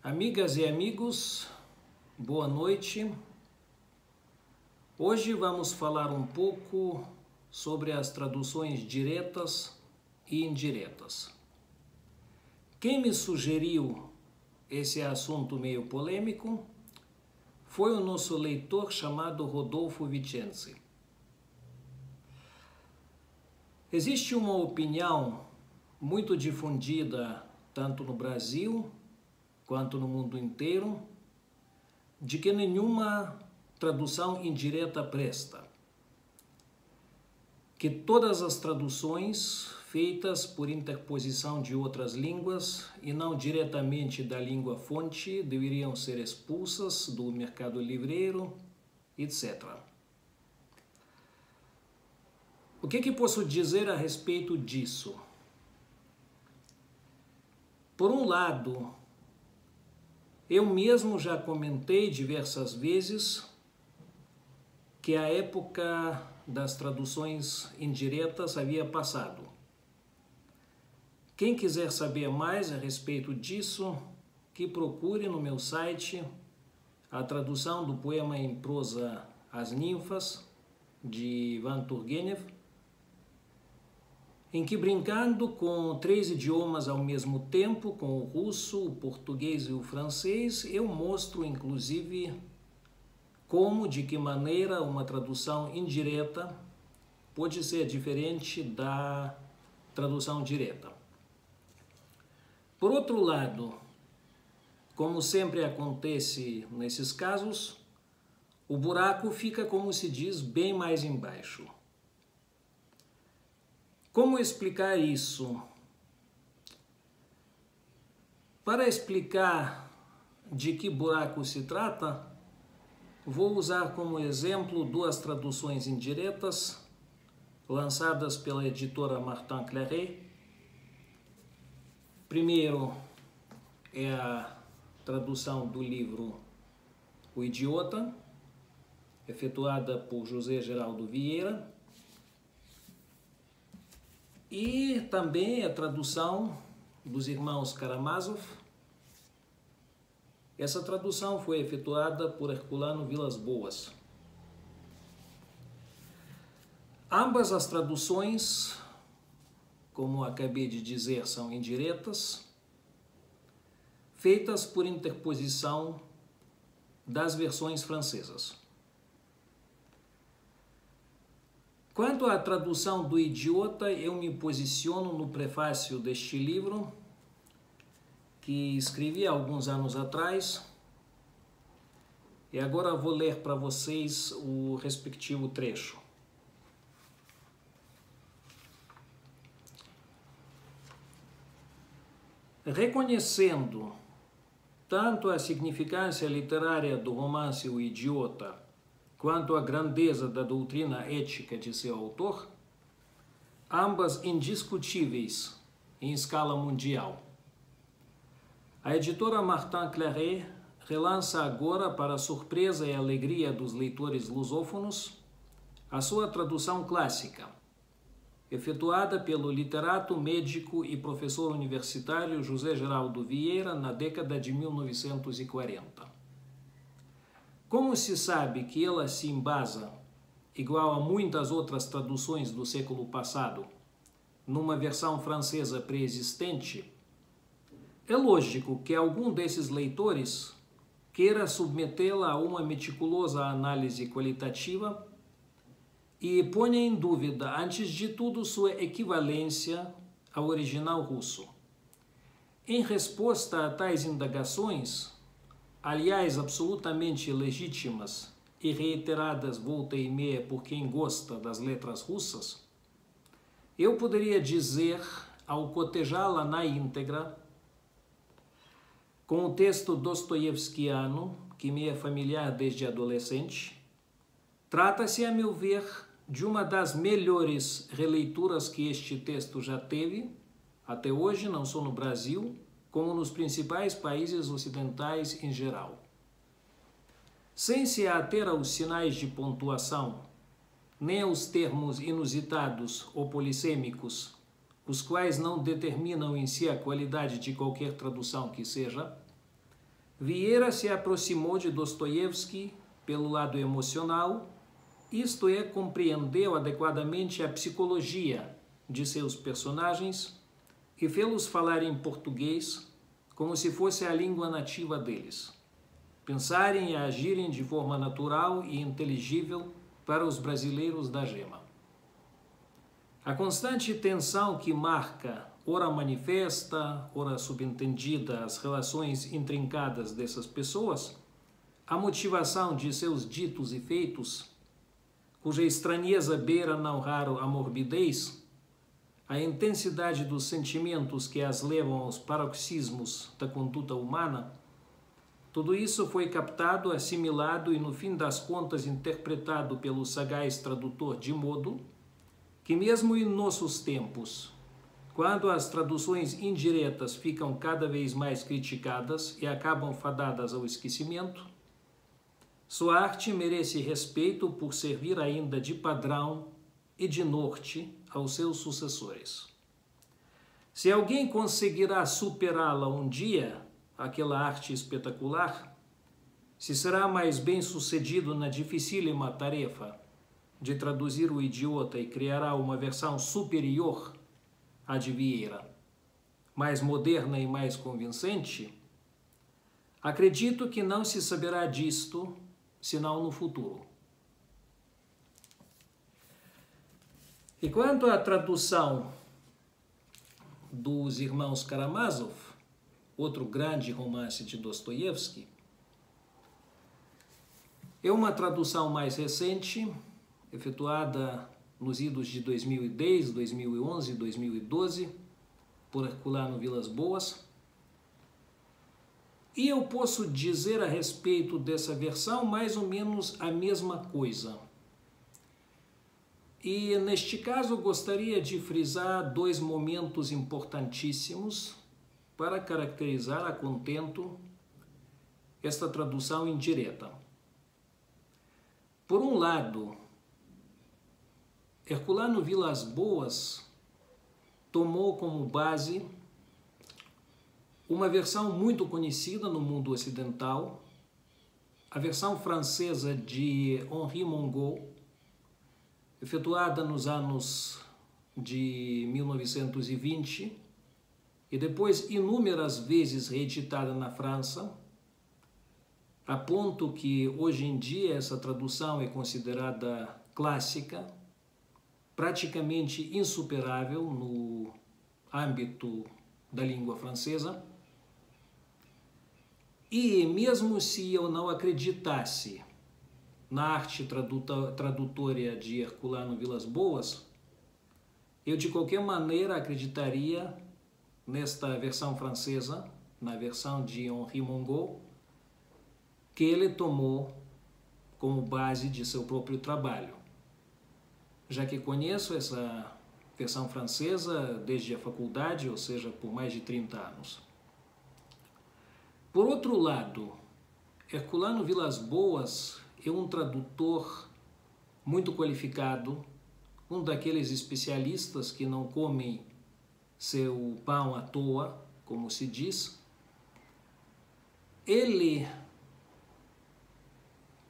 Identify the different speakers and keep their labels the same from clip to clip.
Speaker 1: Amigas e amigos, boa noite. Hoje vamos falar um pouco sobre as traduções diretas e indiretas. Quem me sugeriu esse assunto meio polêmico foi o nosso leitor chamado Rodolfo Vicenzi. Existe uma opinião muito difundida tanto no Brasil quanto no mundo inteiro, de que nenhuma tradução indireta presta. Que todas as traduções feitas por interposição de outras línguas e não diretamente da língua fonte deveriam ser expulsas do mercado livreiro, etc. O que posso dizer a respeito disso? Por um lado, eu mesmo já comentei diversas vezes que a época das traduções indiretas havia passado. Quem quiser saber mais a respeito disso, que procure no meu site a tradução do poema em prosa As Ninfas, de Ivan Turgenev, em que, brincando com 3 idiomas ao mesmo tempo, com o russo, o português e o francês, eu mostro, inclusive, como, de que maneira uma tradução indireta pode ser diferente da tradução direta. Por outro lado, como sempre acontece nesses casos, o buraco fica, como se diz, bem mais embaixo. Como explicar isso? Para explicar de que buraco se trata, vou usar como exemplo 2 traduções indiretas lançadas pela editora Martin Claret. Primeiro é a tradução do livro O Idiota, efetuada por José Geraldo Vieira, e também a tradução dos irmãos Karamazov. Essa tradução foi efetuada por Herculano Vilas Boas. Ambas as traduções, como acabei de dizer, são indiretas, feitas por interposição das versões francesas. Quanto à tradução do Idiota, eu me posiciono no prefácio deste livro, que escrevi há alguns anos atrás, e agora vou ler para vocês o respectivo trecho. Reconhecendo tanto a significância literária do romance O Idiota, quanto à grandeza da doutrina ética de seu autor, ambas indiscutíveis em escala mundial. A editora Martin Claret relança agora, para a surpresa e alegria dos leitores lusófonos, a sua tradução clássica, efetuada pelo literato, médico e professor universitário José Geraldo Vieira na década de 1940. Como se sabe que ela se embasa, igual a muitas outras traduções do século passado, numa versão francesa pré-existente, é lógico que algum desses leitores queira submetê-la a uma meticulosa análise qualitativa e ponha em dúvida, antes de tudo, sua equivalência ao original russo. Em resposta a tais indagações, aliás, absolutamente legítimas e reiteradas volta e meia por quem gosta das letras russas, eu poderia dizer, ao cotejá-la na íntegra, com o texto dostoievskiano, que me é familiar desde adolescente, trata-se, a meu ver, de uma das melhores releituras que este texto já teve, até hoje, não só no Brasil, como nos principais países ocidentais em geral. Sem se ater aos sinais de pontuação, nem aos termos inusitados ou polissêmicos, os quais não determinam em si a qualidade de qualquer tradução que seja, Vieira se aproximou de Dostoiévski pelo lado emocional, isto é, compreendeu adequadamente a psicologia de seus personagens e fê-los falar em português como se fosse a língua nativa deles, pensarem e agirem de forma natural e inteligível para os brasileiros da gema. A constante tensão que marca, ora manifesta, ora subentendida, as relações intrincadas dessas pessoas, a motivação de seus ditos e feitos, cuja estranheza beira não raro a morbidez, a intensidade dos sentimentos que as levam aos paroxismos da conduta humana, tudo isso foi captado, assimilado e, no fim das contas, interpretado pelo sagaz tradutor de modo que, mesmo em nossos tempos, quando as traduções indiretas ficam cada vez mais criticadas e acabam fadadas ao esquecimento, sua arte merece respeito por servir ainda de padrão e de norte aos seus sucessores. Se alguém conseguirá superá-la um dia, aquela arte espetacular, se será mais bem sucedido na dificílima tarefa de traduzir o Idiota e criará uma versão superior à de Vieira, mais moderna e mais convincente, acredito que não se saberá disto senão no futuro. E quanto à tradução dos Irmãos Karamazov, outro grande romance de Dostoiévski, é uma tradução mais recente, efetuada nos idos de 2010, 2011 e 2012, por Herculano Vilas Boas. E eu posso dizer a respeito dessa versão mais ou menos a mesma coisa. E neste caso gostaria de frisar dois momentos importantíssimos para caracterizar a contento esta tradução indireta. Por um lado, Herculano Vilas Boas tomou como base uma versão muito conhecida no mundo ocidental, a versão francesa de Henri Mongeau, efetuada nos anos de 1920 e depois inúmeras vezes reeditada na França, a ponto que hoje em dia essa tradução é considerada clássica, praticamente insuperável no âmbito da língua francesa. E mesmo se eu não acreditasse na arte tradutória de Herculano Vilas Boas, eu de qualquer maneira acreditaria nesta versão francesa, na versão de Henri Mongeau, que ele tomou como base de seu próprio trabalho, já que conheço essa versão francesa desde a faculdade, ou seja, por mais de 30 anos. Por outro lado, Herculano Vilas Boas é um tradutor muito qualificado, um daqueles especialistas que não comem seu pão à toa, como se diz. Ele,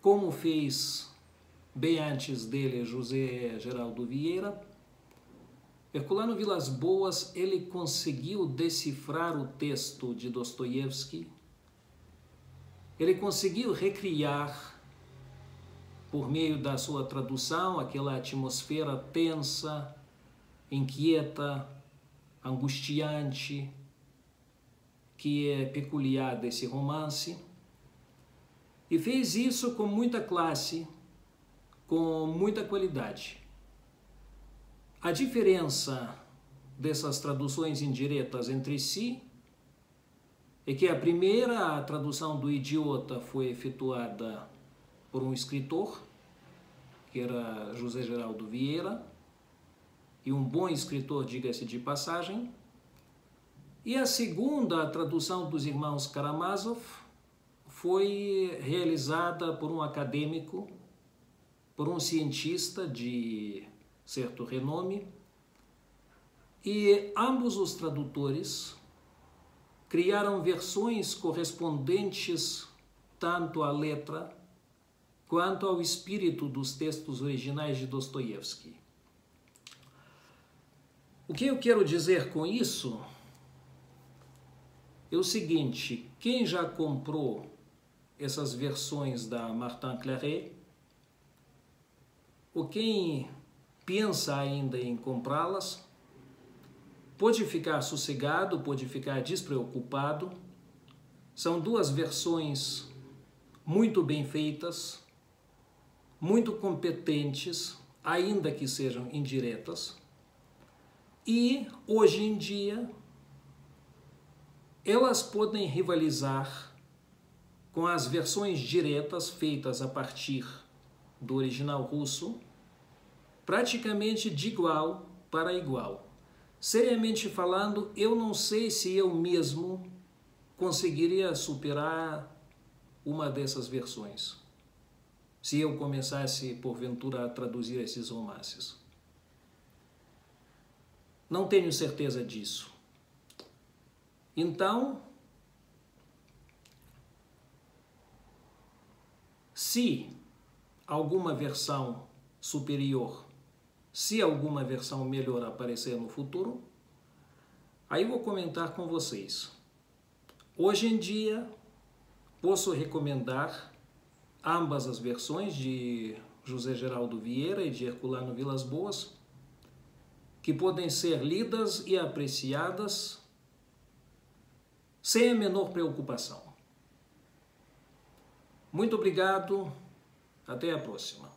Speaker 1: como fez bem antes dele José Geraldo Vieira, Herculano Vilas Boas, ele conseguiu decifrar o texto de Dostoiévski, ele conseguiu recriar, por meio da sua tradução, aquela atmosfera tensa, inquieta, angustiante, que é peculiar desse romance, e fez isso com muita classe, com muita qualidade. A diferença dessas traduções indiretas entre si é que a primeira, a tradução do Idiota, foi efetuada por um escritor, que era José Geraldo Vieira, e um bom escritor, diga-se de passagem. E a segunda, a tradução dos Irmãos Karamazov, foi realizada por um acadêmico, por um cientista de certo renome, e ambos os tradutores criaram versões correspondentes tanto à letra quanto ao espírito dos textos originais de Dostoiévski. O que eu quero dizer com isso é o seguinte: quem já comprou essas versões da Martin Claret, ou quem pensa ainda em comprá-las, pode ficar sossegado, pode ficar despreocupado. São duas versões muito bem feitas, muito competentes, ainda que sejam indiretas. E, hoje em dia, elas podem rivalizar com as versões diretas feitas a partir do original russo, praticamente de igual para igual. Seriamente falando, eu não sei se eu mesmo conseguiria superar uma dessas versões, se eu começasse, porventura, a traduzir esses romances. Não tenho certeza disso. Então, se alguma versão superior, se alguma versão melhor aparecer no futuro, aí vou comentar com vocês. Hoje em dia, posso recomendar ambas as versões de José Geraldo Vieira e de Herculano Vilas Boas, que podem ser lidas e apreciadas sem a menor preocupação. Muito obrigado, até a próxima.